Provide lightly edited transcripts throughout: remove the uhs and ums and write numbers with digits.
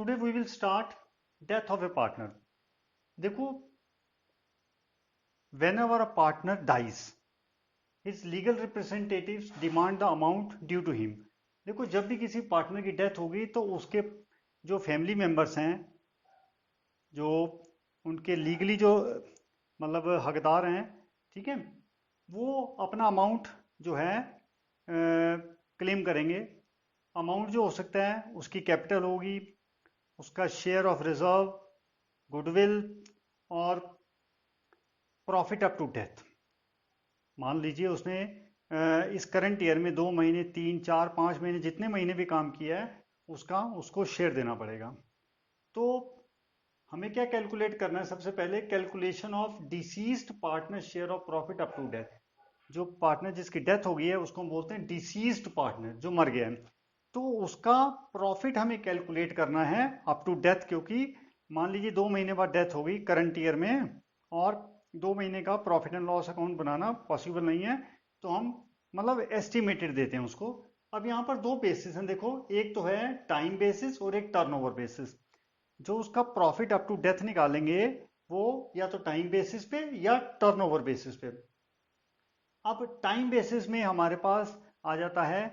today we will start death of a partner. देखो, whenever a partner dies, his legal representatives demand the amount due to him. देखो, जब भी किसी partner की death होगी तो उसके जो फैमिली मेंबर्स हैं, जो उनके लीगली जो मतलब हकदार हैं, ठीक है, वो अपना अमाउंट जो है क्लेम करेंगे. अमाउंट जो हो सकता है उसकी कैपिटल होगी, उसका शेयर ऑफ रिजर्व, गुडविल और प्रॉफिट अप टू डेथ. मान लीजिए उसने इस करंट ईयर में 2 महीने 3 4 5 महीने जितने महीने भी काम किया है उसका उसको शेयर देना पड़ेगा. तो हमें क्या कैलकुलेट करना है? सबसे पहले calculation of deceased partner share of profit up to death. जो पार्टनर जिसकी डेथ हो गई है उसको हम बोलते हैं डिसीज्ड पार्टनर, जो मर गया है. तो उसका प्रॉफिट हमें कैलकुलेट करना है अप टू डेथ, क्योंकि मान लीजिए 2 महीने बाद डेथ हो गई करंट ईयर में और 2 महीने का profit and loss account banana possible नहीं है, तो हम मतलब एस्टिमेटेड देते हैं उसको. अब यहाँ पर दो बेसिस हैं. देखो, एक तो है टाइम बेसिस और एक टर्नओवर बेसिस. जो उसका प्रॉफिट अप टू डेथ निकालेंगे वो या तो टाइम बेसिस पे या टर्नओवर बेसिस पे. अब टाइम बेसिस में हमारे पास आ जाता है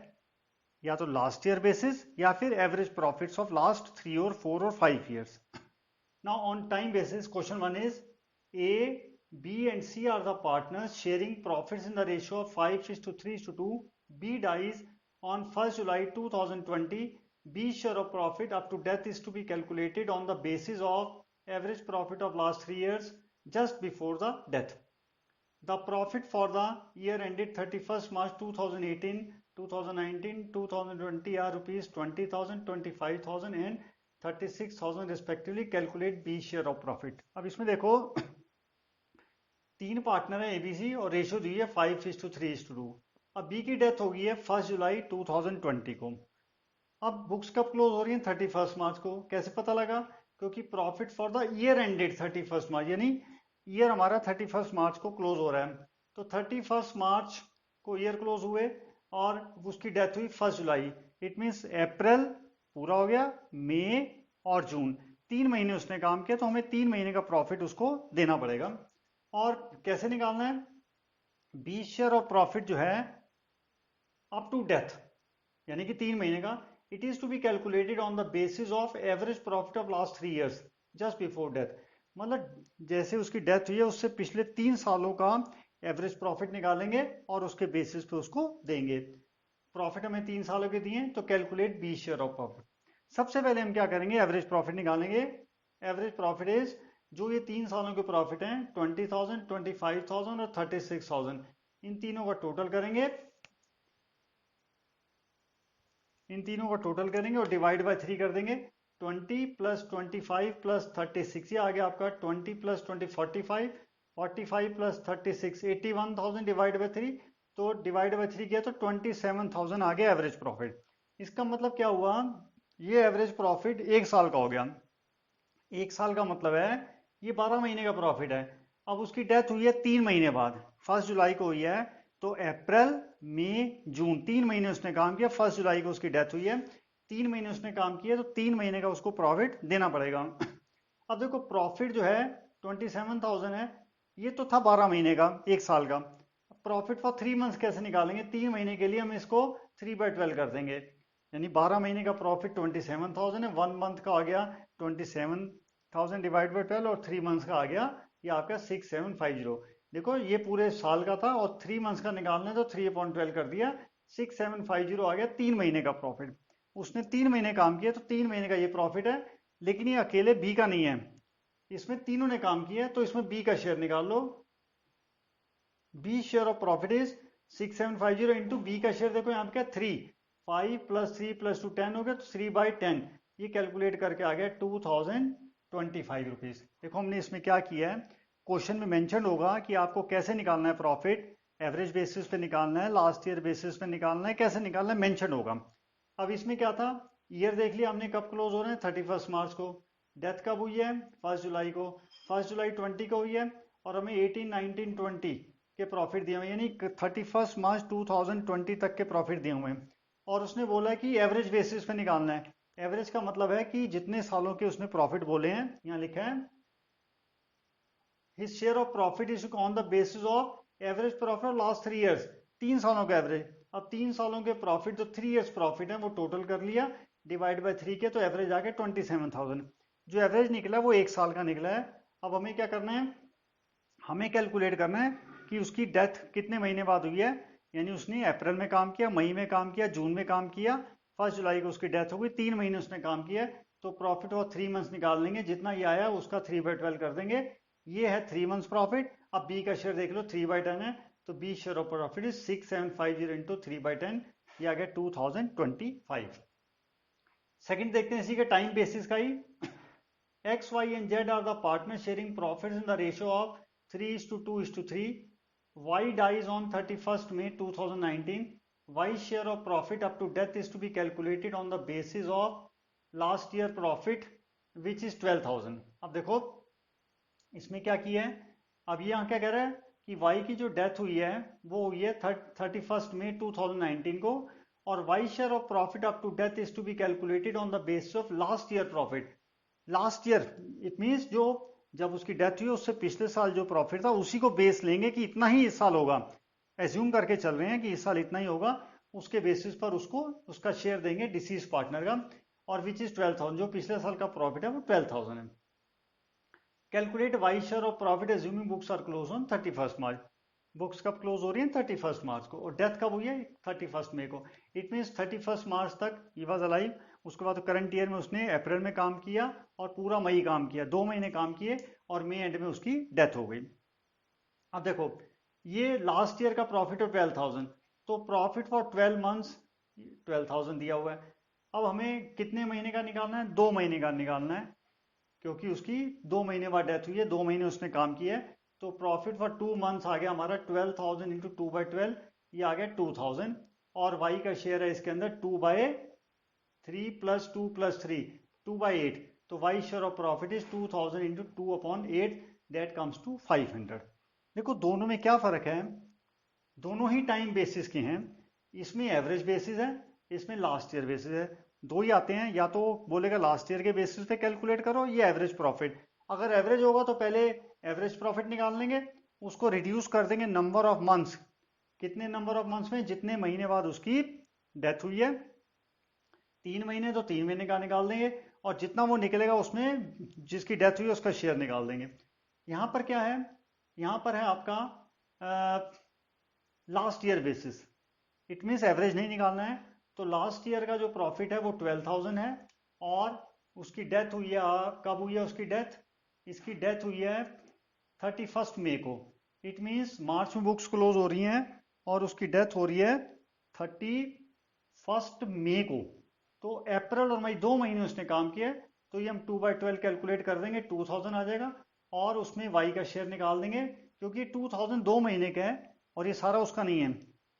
या तो लास्ट ईयर बेसिस या फिर एवरेज प्रॉफिट्स ऑफ लास्ट 3 और 4 और 5 years. Now on time basis, question 1 is A, B and C are the partners sharing profits in the ratio of 5:3:2. B dies on 1st July 2020. B's share of profit up to death is to be calculated on the basis of average profit of last 3 years just before the death. The profit for the year ended 31st March 2018, 2019, 2020 are rupees 20,000, 25,000 and 36,000 respectively. Calculate B share of profit. अब इसमें देखो, तीन partner है ABC और ratio दी है 5:3:2. अब B की death हो गई है 1 जुलाई 2020 को. अब बुक्स कब क्लोज हो रही है? 31 मार्च को. कैसे पता लगा? क्योंकि profit for the year ended 31 मार्च, यानी ईयर हमारा 31 मार्च को क्लोज हो रहा है. तो 31 मार्च को ईयर क्लोज हुए और उसकी डेथ हुई 1 जुलाई. इट मीन्स अप्रैल पूरा हो गया, मई और जून 3 महीने उसने काम किया, तो हमें 3 महीने का प्रॉफिट उसको देना पड़ेगा. और कैसे निकालना है? 20 शेयर ऑफ प्रॉफिट जो है अप टू डेथ यानी कि 3 महीने का, it is to be calculated on the basis of average profit of last 3 years just before death. मतलब जैसे उसकी डेथ हुई है उससे पिछले 3 सालों का एवरेज प्रॉफिट निकालेंगे और उसके बेसिस पे उसको देंगे. प्रॉफिट हमें 3 सालों के दिए, तो कैलकुलेट 20 शेयर ऑफ प्रॉफिट. सबसे पहले हम क्या करेंगे? एवरेज प्रॉफिट निकालेंगे. एवरेज प्रॉफिट इज जो ये 3 सालों के प्रॉफिट हैं 20,000, 25,000 और 36,000, इन तीनों का टोटल करेंगे. इन तीनों का टोटल करेंगे और डिवाइड बाय 3 कर देंगे. 20 प्लस 25 प्लस 36, ये आ गया आपका 20 प्लस 20 45, 45 प्लस 36 81,000 डिवाइड बाय 3. तो डिवाइड बाय 3 किया तो 27,000 आ गया एवरेज प्रॉफिट. इसका मतलब क्या हुआ? ये एवरेज प्रॉफिट 1 साल का हो गया. 1 साल का मतलब है ये 12 महीने का प्रॉफिट है. अब उसकी डेथ हुई है 3 महीने बाद, 1 जुलाई को हुई है. तो अप्रैल मई जून 3 महीने उसने काम किया. 1 जुलाई को उसकी डेथ हुई है. 3 महीने उसने काम किया, तो 3 महीने का उसको प्रॉफिट देना पड़ेगा. अब देखो, प्रॉफिट जो है 27,000 है, ये तो था 12 महीने का, 1 साल का. प्रॉफिट फॉर 3 मंथ्स कैसे निकालेंगे? 3 महीने के लिए हम इसको 3/12 कर देंगे, यानी 12 महीने का प्रॉफिट 27,000 है. 1 मंथ का आ गया 27,000 डिवाइड बाई 12 और 3 मंथ्स का आ गया ये आपका 6750. देखो, ये पूरे साल का था और 3 मंथ्स का निकालना है तो 3/12 कर दिया, 6750 आ गया 3 महीने का प्रॉफिट. उसने 3 महीने काम किया, तो 3 महीने का ये प्रॉफिट है. लेकिन ये अकेले बी का नहीं है, इसमें तीनों ने काम किया है, तो इसमें बी का शेयर निकाल लो. B share of profit is 6750 into B का शेयर. देखो यहाँ पे क्या 3, 5 प्लस 3 प्लस 2 10 हो गया, तो 3/10. ये कैलकुलेट करके आ गया 2025 रुपीज. देखो, हमने इसमें क्या किया है, क्वेश्चन में मेंशन होगा कि आपको कैसे निकालना है प्रॉफिट. एवरेज बेसिस पे निकालना है, लास्ट ईयर बेसिस पे निकालना है, कैसे निकालना है मेंशन होगा. अब इसमें क्या था, ईयर देख लिया हमने कब क्लोज हो रहे हैं 31 मार्च को. डेथ कब हुई है? 1 जुलाई को. 1 जुलाई 20 को हुई है और हमें 18 19 20 के प्रॉफिट दिए हुए, यानी 31 मार्च 2020 तक के प्रॉफिट दिए हुए हैं. और उसने बोला कि एवरेज बेसिस पे निकालना है. एवरेज का मतलब है कि जितने सालों के उसने प्रॉफिट बोले हैं, यहाँ लिखा है his share of profit is on the basis of average profit of last 3 years, 3 सालों का एवरेज। अब 3 सालों के प्रॉफिट जो 3 years प्रॉफिट है वो टोटल कर लिया, डिवाइड बाय 3 के, तो एवरेज आ गया 27,000। जो एवरेज निकला वो 1 साल का निकला है। अब हमें क्या करना है, हमें कैलकुलेट करना है कि उसकी डेथ कितने महीने बाद हुई है। यानी उसने अप्रैल में काम किया, मई में काम किया, जून में काम किया, 1 जुलाई को उसकी डेथ हो गई, 3 महीने उसने काम किया, तो प्रॉफिट और 3 मंथ्स निकाल लेंगे, जितना ये आया उसका 3/12 कर देंगे। ये है 3 मंथ्स प्रॉफिट। अब बी का शेयर देख लो, 3/10 है, तो B share of profit is 6750 into 3/10, ये आ गया 2025। सेकंड देखते हैं इसी के टाइम बेसिस का ही। X, Y and Z are the partners sharing profits in the ratio of 3:2:3. Y dies on 31st May 2019. Y's share of profit up to death is to be calculated on the basis of last year profit, which is 12,000. अब देखो इसमें क्या किया है, अब ये यहाँ क्या कह रहा है कि Y की जो डेथ हुई है वो हुई है 31st May 2019 को, और Y share of profit up to death is to be calculated on the basis of last year profit. Last year it means जो जब उसकी डेथ हुई उससे पिछले साल जो प्रॉफिट था उसी को बेस लेंगे कि इतना ही इस साल होगा, एज्यूम करके चल रहे हैं कि इस साल इतना ही होगा, उसके बेसिस पर उसको उसका शेयर देंगे डिसीज पार्टनर का, और विच इज 12,000, जो पिछले साल का प्रॉफिट है वो 12,000 है। Calculate Y share of profit assuming books are close on 31st March. Books कब क्लोज हो रही है, 31st मार्च को, और डेथ कब हुई है 31st मई को। इट मीन्स 31st मार्च तक ही वॉज अलाइव। उसके बाद करंट ईयर में उसने अप्रैल में काम किया और पूरा मई काम किया, 2 महीने काम किए, और मई एंड में उसकी डेथ हो गई। अब देखो ये लास्ट ईयर का प्रॉफिट है 12,000, तो प्रॉफिट फॉर 12 मंथ्स 12,000 दिया हुआ है। अब हमें कितने महीने का निकालना है, 2 महीने का निकालना है, क्योंकि उसकी 2 महीने बाद डेथ हुई है, 2 महीने उसने काम किया है, तो प्रॉफिट फॉर 2 मंथ्स आ गया हमारा 12,000 इंटू 2/12, ये आ गया 2,000, और वाई का शेयर है इसके अंदर 2/3 प्लस 2 प्लस 3, 2/8, तो Y share of profit is 2,000 into 2/8, that comes to 500। देखो दोनों में क्या फर्क है, दोनों ही टाइम बेसिस के हैं, इसमें एवरेज बेसिस है, इसमें लास्ट ईयर बेसिस है। दो ही आते हैं, या तो बोलेगा लास्ट ईयर के बेसिस पे कैलकुलेट करो, ये एवरेज प्रॉफिट। अगर एवरेज होगा तो पहले एवरेज प्रॉफिट निकाल लेंगे, उसको रिड्यूस कर देंगे नंबर ऑफ मंथ्स, कितने नंबर ऑफ मंथ्स में, जितने महीने बाद उसकी डेथ हुई है, 3 महीने तो 3 महीने का निकाल देंगे, और जितना वो निकलेगा उसमें जिसकी डेथ हुई है उसका शेयर निकाल देंगे। यहां पर क्या है, यहां पर है आपका last year basis, it means average नहीं निकालना है। तो लास्ट ईयर का जो प्रॉफिट है वो 12,000 है, और उसकी डेथ हुई है, कब हुई है उसकी डेथ, इसकी डेथ हुई है 31st मई को। इट मीन्स मार्च में बुक्स क्लोज हो रही हैं और उसकी डेथ हो रही है 31st मई को, तो अप्रैल और मई 2 महीने उसने काम किया, तो ये हम 2/12 कैलकुलेट कर देंगे, 2,000 आ जाएगा, और उसमें वाई का शेयर निकाल देंगे, क्योंकि 2,000 2 महीने का है और ये सारा उसका नहीं है,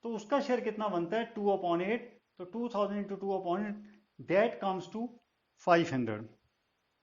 तो उसका शेयर कितना बनता है 2/8, तो 2,000 इंटू 2/8, दैट कम्स टू 500।